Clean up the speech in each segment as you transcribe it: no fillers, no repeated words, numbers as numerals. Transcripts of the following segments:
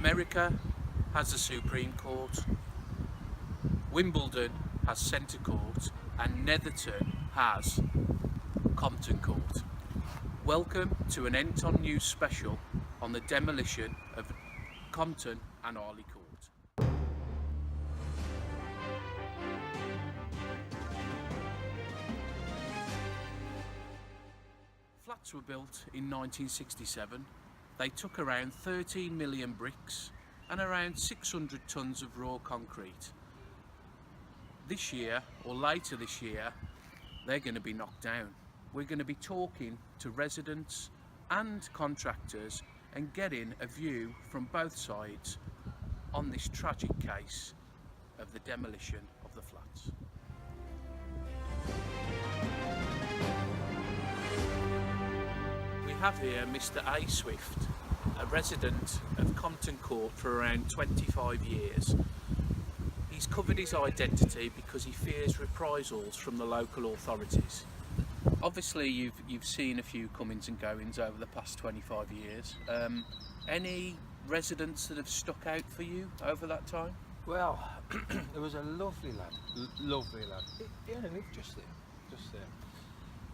America has the Supreme Court, Wimbledon has Centre Court, and Netherton has Compton Court. Welcome to an Enton News special on the demolition of Compton and Arley Court. Flats were built in 1967. They took around 13 million bricks and around 600 tonnes of raw concrete. This year, or later this year, they're going to be knocked down. We're going to be talking to residents and contractors and getting a view from both sides on this tragic case of the demolition of the flats. We have here Mr. A. Swift, a resident of Compton Court for around 25 years. He's covered his identity because he fears reprisals from the local authorities. Obviously you've seen a few comings and goings over the past 25 years. Any residents that have stuck out for you over that time? Well, there was a lovely lad. He only lived just there.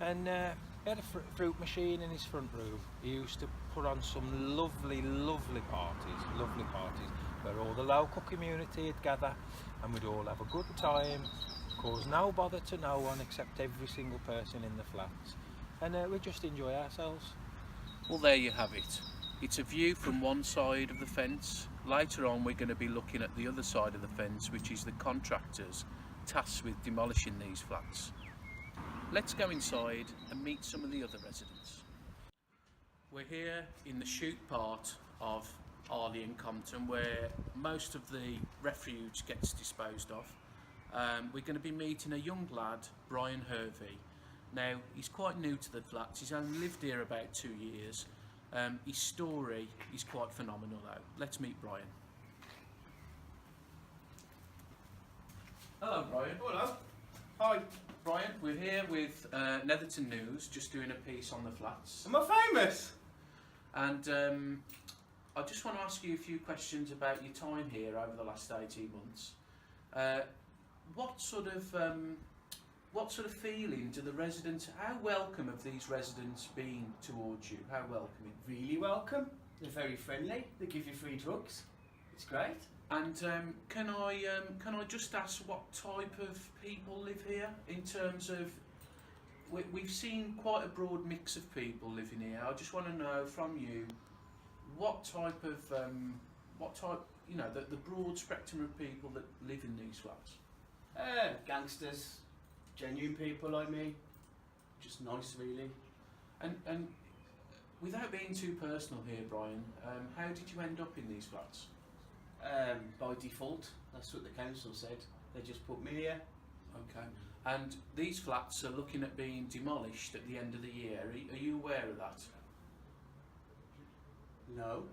And he had a fruit machine in his front room. He used to put on some lovely parties where all the local community would gather and we'd all have a good time, cause no bother to no one except every single person in the flats, and we'd just enjoy ourselves. Well, there you have it. It's a view from one side of the fence. Later on we're going to be looking at the other side of the fence, which is the contractors tasked with demolishing these flats. Let's go inside and meet some of the other residents. We're here in the chute part of Arley and Compton, where most of the refuge gets disposed of. We're going to be meeting a young lad, Brian Hervey. Now, he's quite new to the flats. He's only lived here about 2 years. His story is quite phenomenal though. Let's meet Brian. Hello Brian. Hello. Hi. Brian, we're here with Netherton News, just doing a piece on the flats. Am I famous? And I just want to ask you a few questions about your time here over the last 18 months. What sort of feeling do the residents, how welcome have these residents been towards you? How welcoming? Really welcome. They're very friendly. They give you free drugs. It's great. And can I just ask what type of people live here in terms of, we've seen quite a broad mix of people living here. I just want to know from you what type, you know, the broad spectrum of people that live in these flats. Gangsters, genuine people like me, just nice really. And without being too personal here, Brian, how did you end up in these flats? By default, that's what the council said. They just put me here. Okay. And these flats are looking at being demolished at the end of the year. Are you aware of that? No.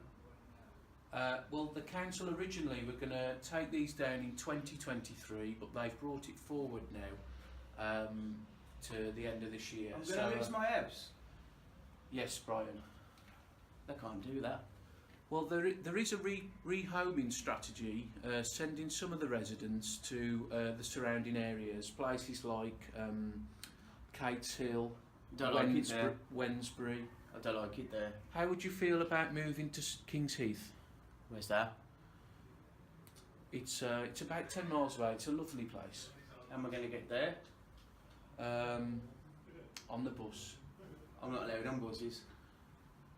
Well, the council originally were going to take these down in 2023, but they've brought it forward now to the end of this year. I'm going to lose my house? Yes, Brian. They can't do that. Well, there is a rehoming strategy, sending some of the residents to the surrounding areas, places like Cates Hill, Wensbury. I don't like it there. How would you feel about moving to King's Heath? Where's that? It's about 10 miles away. It's a lovely place. How am I going to get there? On the bus. I'm not allowed on buses.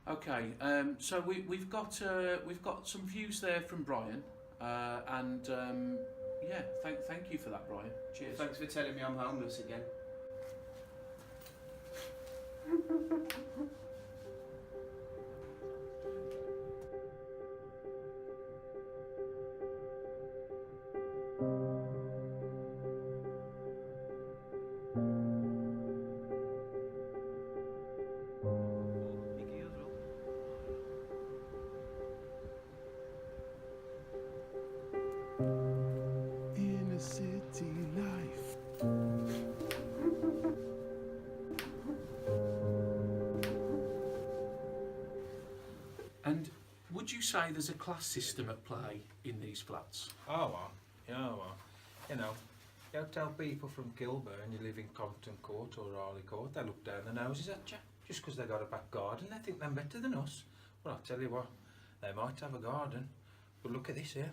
Okay, so we've got some views there from Brian, and yeah, thank you for that, Brian. Cheers. Thanks for telling me I'm homeless again. In a city life. Would you say there's a class system at play in these flats? Oh well, yeah, well, you know, you tell people from Kilburn you live in Compton Court or Arley Court, they look down their noses at you just because they got a back garden. They think they're better than us. Well, I'll tell you what, they might have a garden, but look at this here.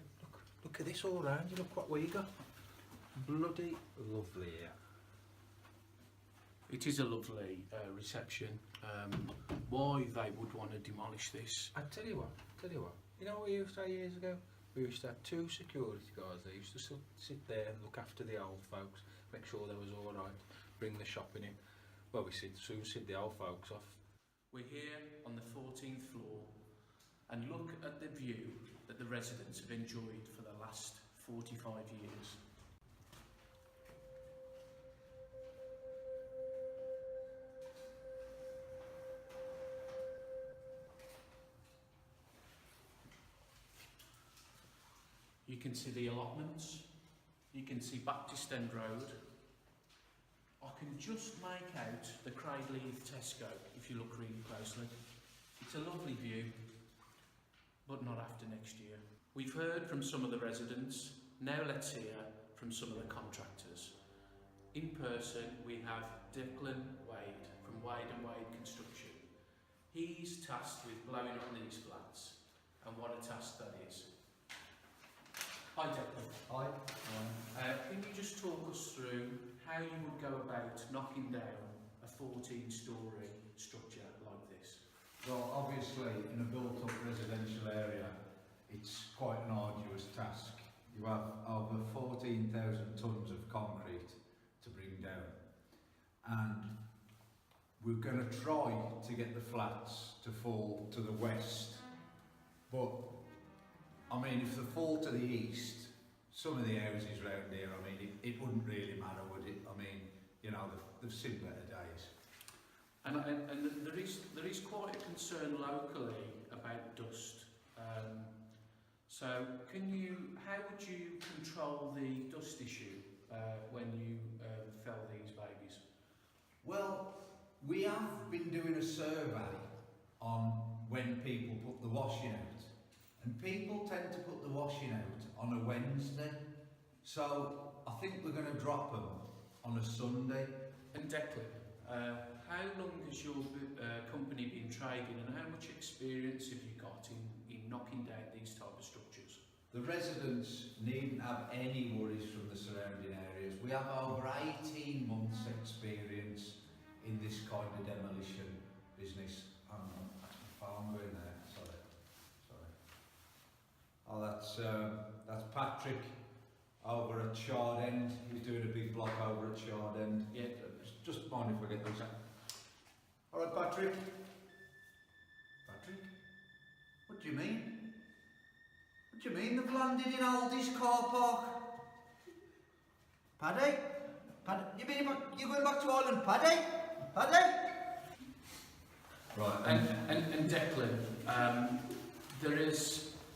Look at this all round. You look what we got. Bloody lovely here. It is a lovely reception. Why they would want to demolish this? I tell you what. You know what we used to have years ago? We used to have 2 security guards. They used to sit there and look after the old folks, make sure they was all right, bring the shopping in. Well, we soon sit the old folks off. We're here on the 14th floor and look at the view that the residents have enjoyed for the last 45 years. You can see the allotments, you can see Baptist End Road. I can just make out the Craigleith Tesco if you look really closely. It's a lovely view, but not after next year. We've heard from some of the residents, now let's hear from some of the contractors. In person we have Declan Wade from Wade & Wade Construction. He's tasked with blowing up these flats, and what a task that is. Hi Declan. Hi. Can you just talk us through how you would go about knocking down a 14-storey structure like this? Well, obviously, in a built-up residential area, it's quite an arduous task. You have over 14,000 tonnes of concrete to bring down. And we're going to try to get the flats to fall to the west. But, I mean, if they fall to the east, some of the houses around here, I mean, it wouldn't really matter, would it? I mean, you know, they've seen better days. And there is quite a concern locally about dust. So how would you control the dust issue when you fell these babies? Well, we have been doing a survey on when people put the washing out. And people tend to put the washing out on a Wednesday. So I think we're going to drop them on a Sunday. And Declan, how long has your company been trading, and how much experience have you got in knocking down these type of structures? The residents needn't have any worries from the surrounding areas. We have over 18 months experience in this kind of demolition business. That's my farm going there, sorry. Oh, that's Patrick over at Shard End. He's doing a big block over at Shard End. Yeah. Just mind if I get these. All right, Patrick. Patrick? What do you mean? What do you mean they've landed in Aldi's car park? Paddy? You're going back to Ireland, Paddy? Right. And Declan,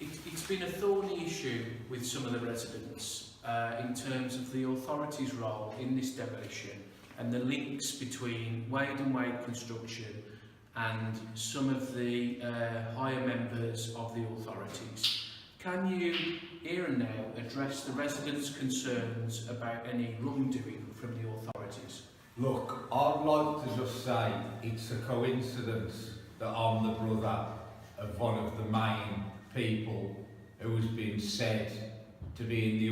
it's been a thorny issue with some of the residents in terms of the authority's role in this demolition and the links between Wade & Wade Construction and some of the higher members of the authorities. Can you, here and now, address the residents' concerns about any wrongdoing from the authorities? Look, I'd like to just say it's a coincidence that I'm the brother of one of the main people who has been said to be in the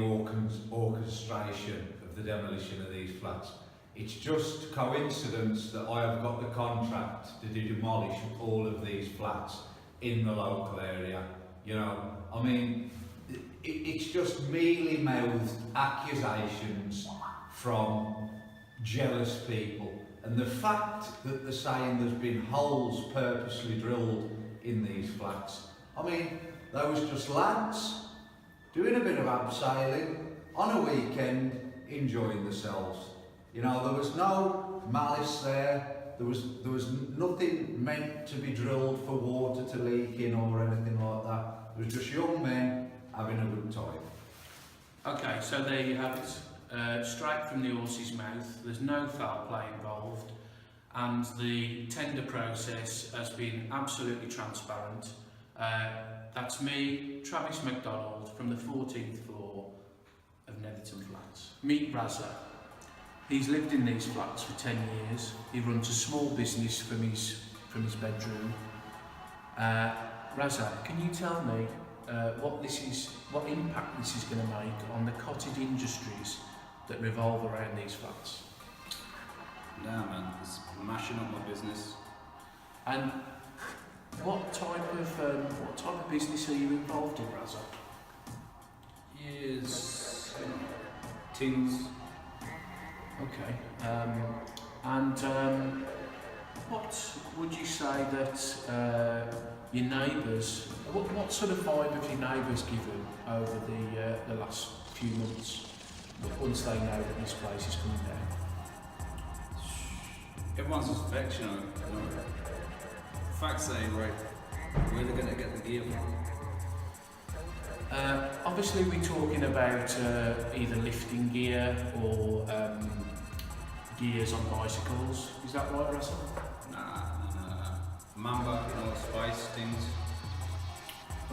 orchestration of the demolition of these flats. It's just coincidence that I have got the contract to demolish all of these flats in the local area. You know, I mean, it's just mealy-mouthed accusations from jealous people. And the fact that they're saying there's been holes purposely drilled in these flats, I mean, they was just lads doing a bit of abseiling on a weekend, enjoying themselves. You know, there was no malice there. There was nothing meant to be drilled for water to leak in or anything like that. It was just young men having a good time. Okay, so there you have it. Straight from the horse's mouth. There's no foul play involved, and the tender process has been absolutely transparent. That's me, Travis McDonald, from the 14th floor of Netherton Flats. Meet Razza. He's lived in these flats for 10 years. He runs a small business from his bedroom. Razza, can you tell me what impact this is going to make on the cottage industries that revolve around these flats? Yeah, man, it's mashing up my business. And what type of business are you involved in, Razza? Yes, things. Okay. What would you say that your neighbours? What sort of vibe have your neighbours given over the last few months? Once they know that this place is coming down. Everyone's suspect, you know. Facts saying, right, where they're gonna get the gear from. Obviously we're talking about either lifting gear or gears on bicycles. Is that right, Russell? Nah. Mamba, spice things.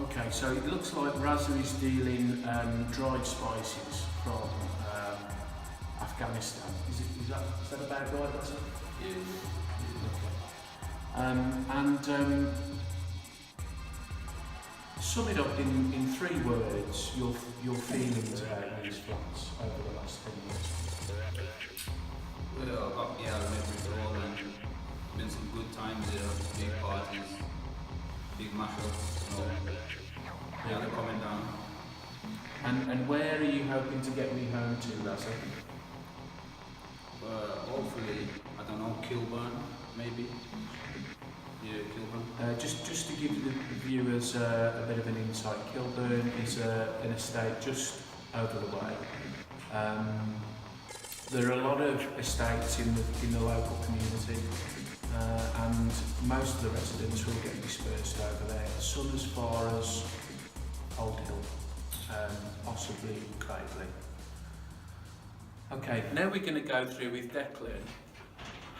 Okay, so it looks like Razza is dealing dried spices from Afghanistan. Is that about right, Razza? Yeah. Okay. Sum it up in 3 words, your feelings about these flats over the last 10 years. Well, I've got every door and been some good times there, big parties, big mashups, they're coming down. And where are you hoping to get me home to, Razza? Hopefully, I don't know, Kilburn, maybe. Yeah, Kilburn. Just to give the viewers a bit of an insight, Kilburn is an estate just over the way. There are a lot of estates in the local community, and most of the residents will get dispersed over there. Some as far as Old Hill, possibly Craigly. Okay, now we're going to go through with Declan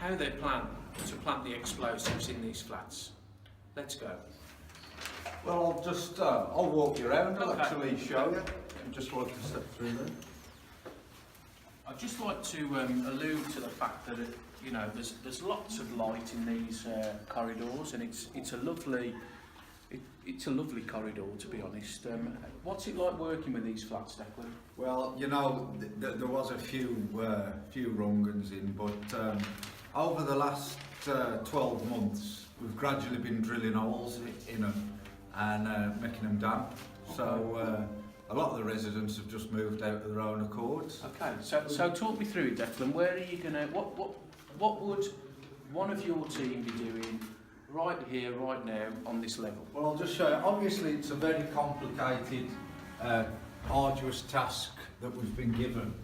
how they plan to plant the explosives in these flats. Let's go. Well, I'll walk you around. I'll Okay. actually show you. I just want to step through there. I'd just like to allude to the fact that there's lots of light in these corridors, and it's a lovely corridor, to be honest. What's it like working with these flats, Declan? Well, there was a few wrong-uns in, but over the last 12 months, we've gradually been drilling holes in them and making them damp. So a lot of the residents have just moved out of their own accords. Okay, so talk me through it, Declan. Where are you gonna? What would one of your team be doing right here, right now, on this level? Well, I'll just show you. Obviously, it's a very complicated, arduous task that we've been given.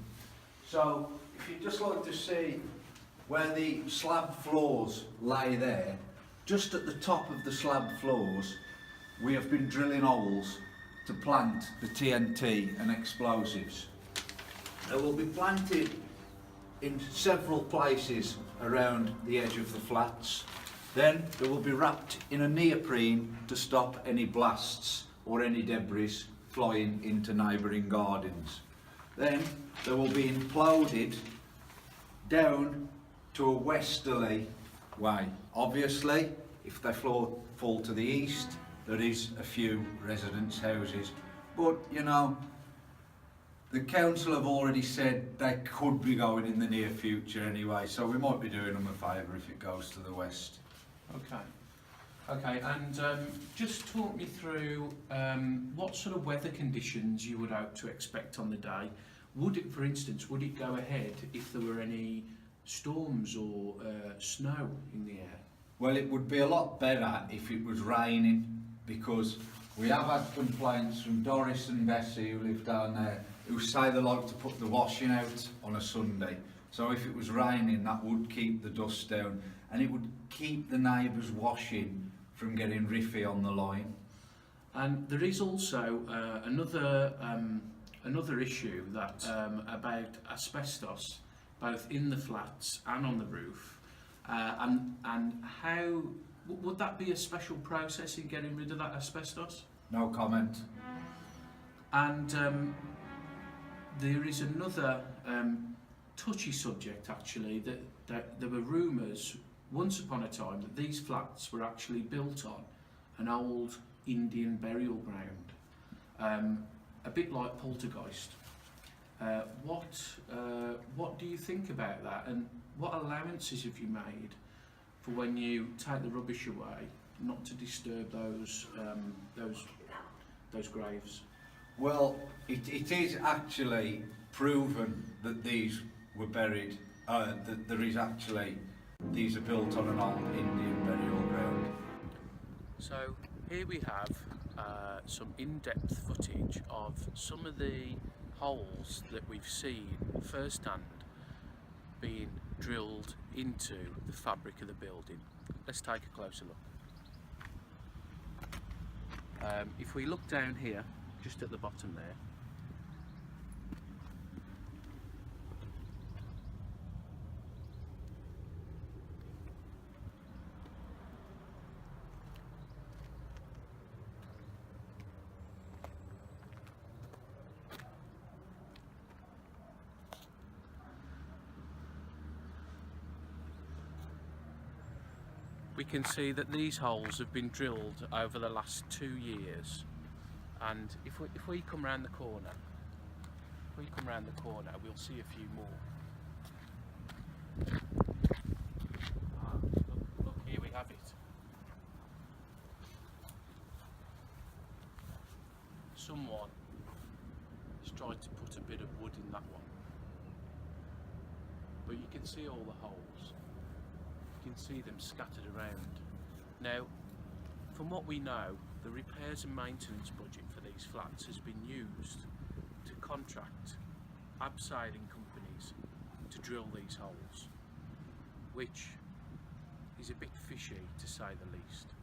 So, if you'd just like to see where the slab floors lay there, just at the top of the slab floors, we have been drilling holes to plant the TNT and explosives. They will be planted in several places around the edge of the flats. Then they will be wrapped in a neoprene to stop any blasts or any debris flying into neighbouring gardens. Then they will be imploded down to a westerly way. Obviously, if they fall to the east, there is a few residents' houses. But, the council have already said they could be going in the near future anyway, so we might be doing them a favour if it goes to the west. Okay, and just talk me through what sort of weather conditions you would hope to expect on the day. Would it go ahead if there were any storms or snow in the air? Well, it would be a lot better if it was raining, because we have had complaints from Doris and Bessie, who live down there, who say they like to put the washing out on a Sunday. So if it was raining, that would keep the dust down, and it would keep the neighbours' washing from getting riffy on the line. And there is also another issue that about asbestos, both in the flats and on the roof, and how Would that be a special process in getting rid of that asbestos? No comment. And there is another touchy subject actually, that there were rumours once upon a time that these flats were actually built on an old Indian burial ground, a bit like Poltergeist. What do you think about that, and what allowances have you made for when you take the rubbish away, not to disturb those graves? Well, it is actually proven that these were buried, that there is actually, these are built on an old Indian burial ground. So here we have some in-depth footage of some of the holes that we've seen firsthand being drilled into the fabric of the building. Let's take a closer look. If we look down here, just at the bottom there, we can see that these holes have been drilled over the last 2 years, and if we come round the corner, we'll see a few more. Look, here we have it. Someone has tried to put a bit of wood in that one, but you can see all the holes. You can see them scattered around. Now, from what we know, the repairs and maintenance budget for these flats has been used to contract abseiling companies to drill these holes, which is a bit fishy to say the least.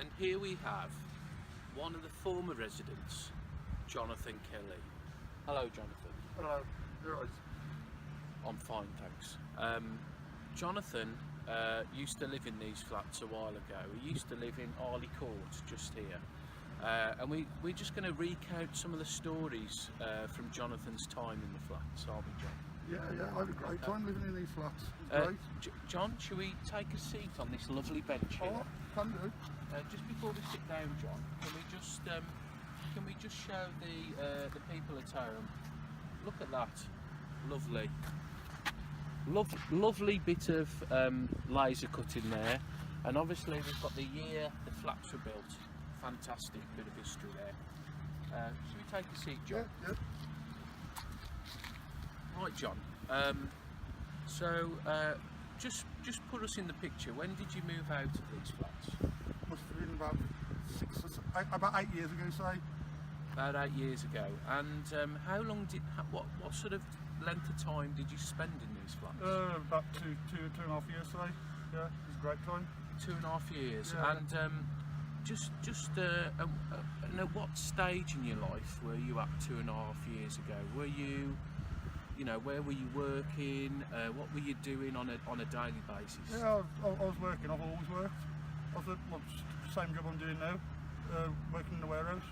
And here we have one of the former residents, Jonathan Kelly. Hello, Jonathan. Hello, you're right. I'm fine, thanks. Jonathan used to live in these flats a while ago. He used to live in Arley Court, just here. And we're just going to recount some of the stories from Jonathan's time in the flats, aren't we, John? Yeah, I had a great time living in these flats. It's great. John, shall we take a seat on this lovely bench here? Oh, can do. Just before we sit down, John, can we just show the people at home? Look at that, lovely bit of laser cutting there, and obviously we've got the year the flats were built. Fantastic bit of history there. Should we take a seat, John? Yeah. Right, John. So just put us in the picture. When did you move out of these flats? Must have been about 8 years ago, say. About 8 years ago. And how long what sort of length of time did you spend in these flats? About two and a half years, say. Yeah, it was a great time. 2.5 years. Yeah. And just at what stage in your life were you at 2.5 years ago? Were you, where were you working? What were you doing on a daily basis? Yeah, I was working. I've always worked. I was the same job I'm doing now, working in the warehouse.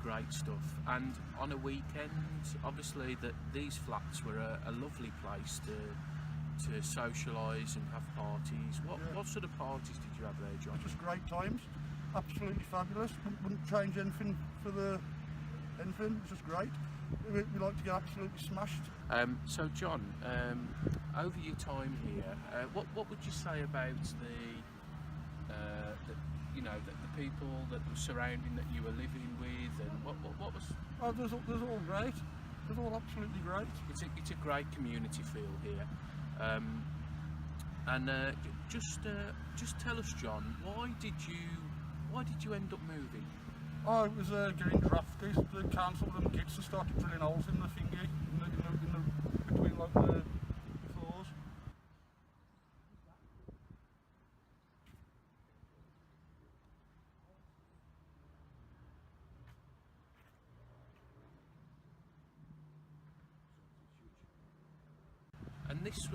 Great stuff. And on a weekend, obviously these flats were a lovely place to socialise and have parties. What sort of parties did you have there, John? Just great times. Absolutely fabulous. Wouldn't change anything for anything. It's just great. We like to get absolutely smashed. So John, over your time here, what would you say about the people that were surrounding, that you were living with, and what was? Oh, there's all great. There's all absolutely great. It's a great community feel here. And just tell us, John, why did you end up moving? Oh, it was getting drafty. The council and the kids started drilling holes in the thingy, between like the floors. And this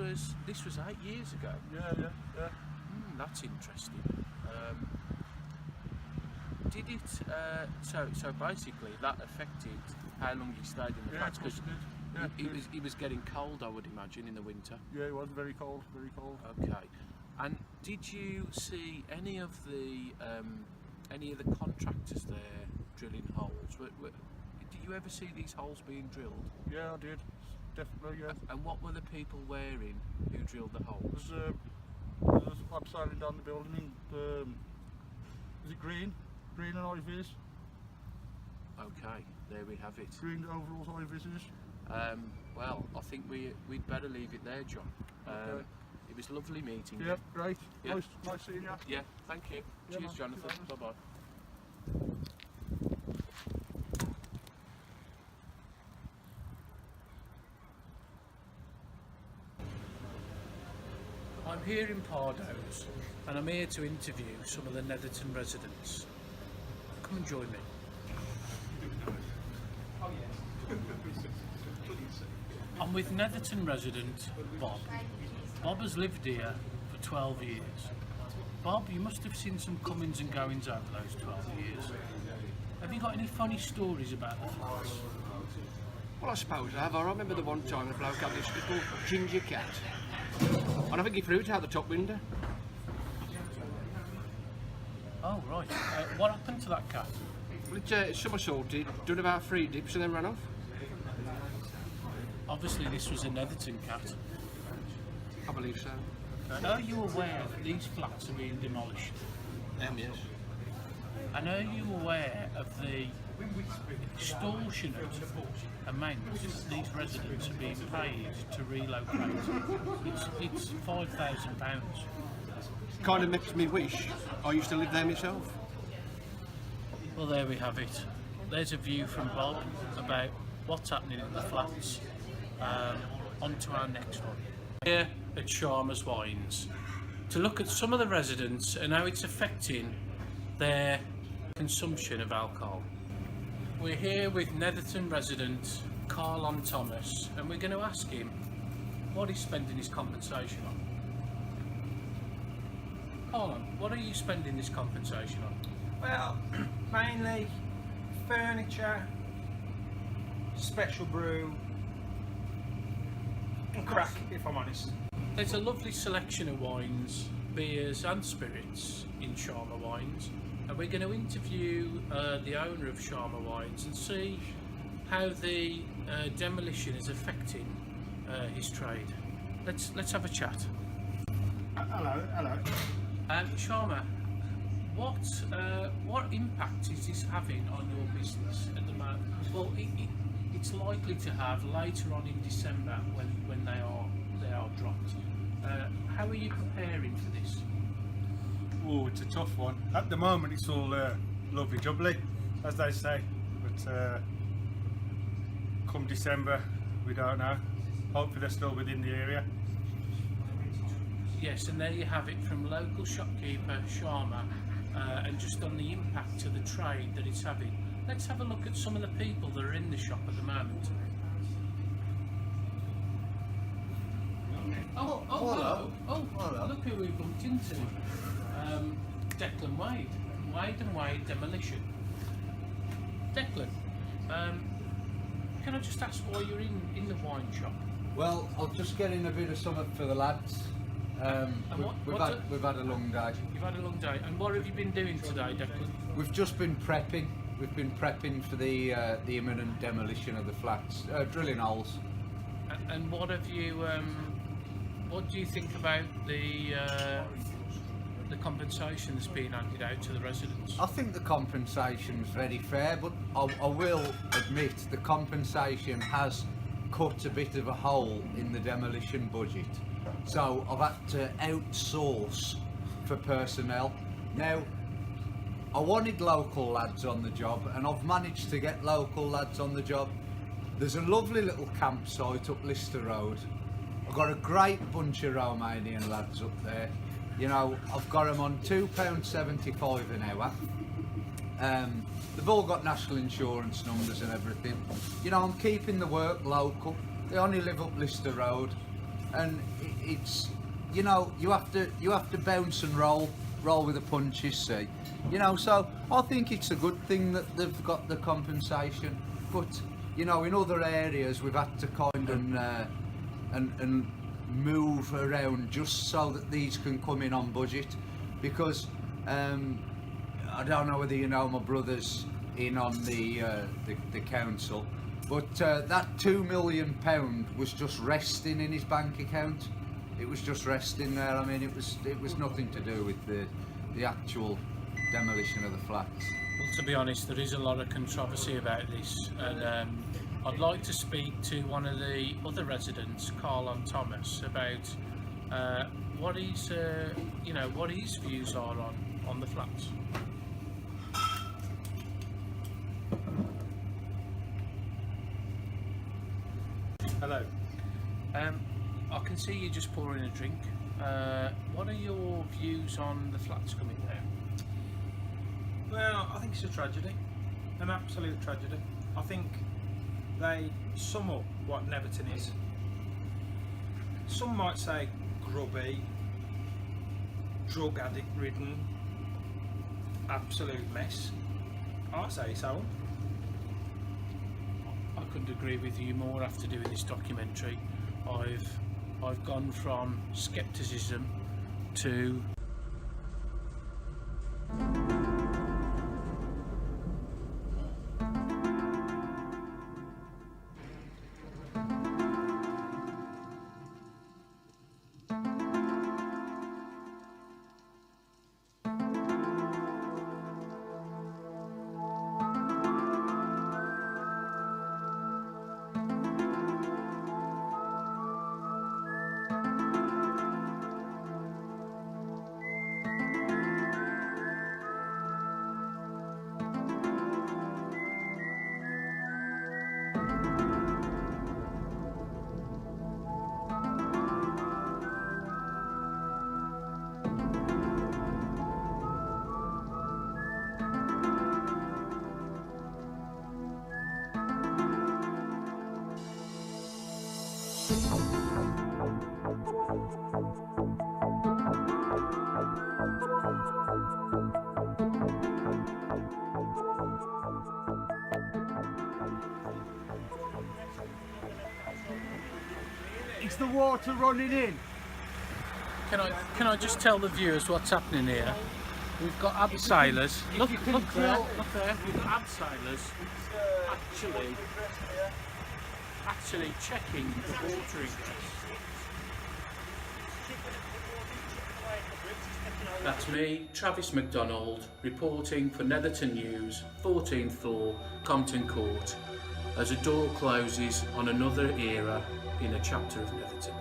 was 8 years ago. Yeah. That's interesting. Did it? So basically, that affected how long you stayed in the Yeah, flats of course because it did. it was getting cold, I would imagine, in the winter. Yeah, it was very cold, very cold. Okay. And did you see any of the contractors there drilling holes? Did you ever see these holes being drilled? Yeah, I did. Definitely, yeah. And what were the people wearing who drilled the holes? There's a lad sailing down the building in, is it green? Green and high vis. Okay, there we have it. Green overalls, high vises. Well, I think we'd better leave it there, John. Okay. It was lovely meeting you. Yeah, great. Yeah. Nice seeing you. Yeah, thank you. Yeah, Cheers, man. Jonathan. Cheers, Bye bye. I'm here in Pardo's and I'm here to interview some of the Netherton residents. Come and join me. I'm with Netherton resident Bob. Bob has lived here for 12 years. Bob, you must have seen some comings and goings over those 12 years. Have you got any funny stories about the flats? Well, I suppose I have. I remember the one time the bloke had this little ginger cat. And I think he threw it out the top window. Oh, right. What happened to that cat? Well, it somersaulted, done about 3 dips and then ran off. Obviously, this was a Netherton cat. I believe so. Are you aware that these flats are being demolished? Yes. And are you aware of the extortionate amount that these residents are being paid to relocate? It's £5,000. Kind of makes me wish I used to live there myself. Well, there we have it. There's a view from Bob about what's happening in the flats. On to our next one. Here at Sharma's Wines to look at some of the residents and how it's affecting their consumption of alcohol. We're here with Netherton resident Carlon Thomas and we're going to ask him what he's spending his compensation on. Carlon, what are you spending this compensation on? Well, mainly furniture, special brew, and crack, if I'm honest. There's a lovely selection of wines, beers and spirits in Sharma Wines, and we're going to interview the owner of Sharma Wines and see how the demolition is affecting his trade. Let's have a chat. Hello. Sharma, what impact is this having on your business at the moment? Well, it's likely to have later on in December when they are dropped. How are you preparing for this? Oh, it's a tough one. At the moment, it's all lovely jubbly, as they say. But come December, we don't know. Hopefully, they're still within the area. Yes, and there you have it from local shopkeeper Sharma, and just on the impact to the trade that it's having. Let's have a look at some of the people that are in the shop at the moment. Oh, hello. Oh, hello. Look who we bumped into. Declan Wade. Wade and Wade Demolition. Declan, can I just ask why you're in the wine shop? Well, I'll just get in a bit of something for the lads. We've had a long day. You've had a long day. And what have you been doing today, Declan? We've just been prepping. We've been prepping for the imminent demolition of the flats, drilling holes. And what have you? What do you think about the compensation that's being handed out to the residents? I think the compensation's very fair, but I will admit the compensation has cut a bit of a hole in the demolition budget. so I've had to outsource for personnel. Now, I wanted local lads on the job, and I've managed to get local lads on the job. There's a lovely little campsite up Lister Road. I've got a great bunch of Romanian lads up there. You know, I've got them on £2.75 an hour. They've all got national insurance numbers and everything. You know, I'm keeping the work local. They only live up Lister Road, and it's, you know, you have to bounce and roll with the punches, see. You know, so I think it's a good thing that they've got the compensation. But you know, in other areas we've had to kind of and move around just so that these can come in on budget, because I don't know whether you know, my brother's in on the council, but that £2 million was just resting in his bank account. It was just resting there. I mean, it was nothing to do with the actual demolition of the flats. Well, to be honest, there is a lot of controversy about this, and I'd like to speak to one of the other residents, Carl and Thomas, about what his what his views are on the flats. Hello. I can see you just pouring a drink. What are your views on the flats coming down? Well, I think it's a tragedy, an absolute tragedy. I think they sum up what Netherton is. Some might say grubby, drug addict ridden, absolute mess. I say so. I couldn't agree with you more after doing this documentary. I've gone from scepticism to Is the water running in? Can I just tell the viewers what's happening here? We've got abseilers. Look there. We've got abseilers actually checking the water ingress. That's me, Travis McDonald, reporting for Netherton News, 14th floor, Compton Court, as a door closes on another era in a chapter of Netherton.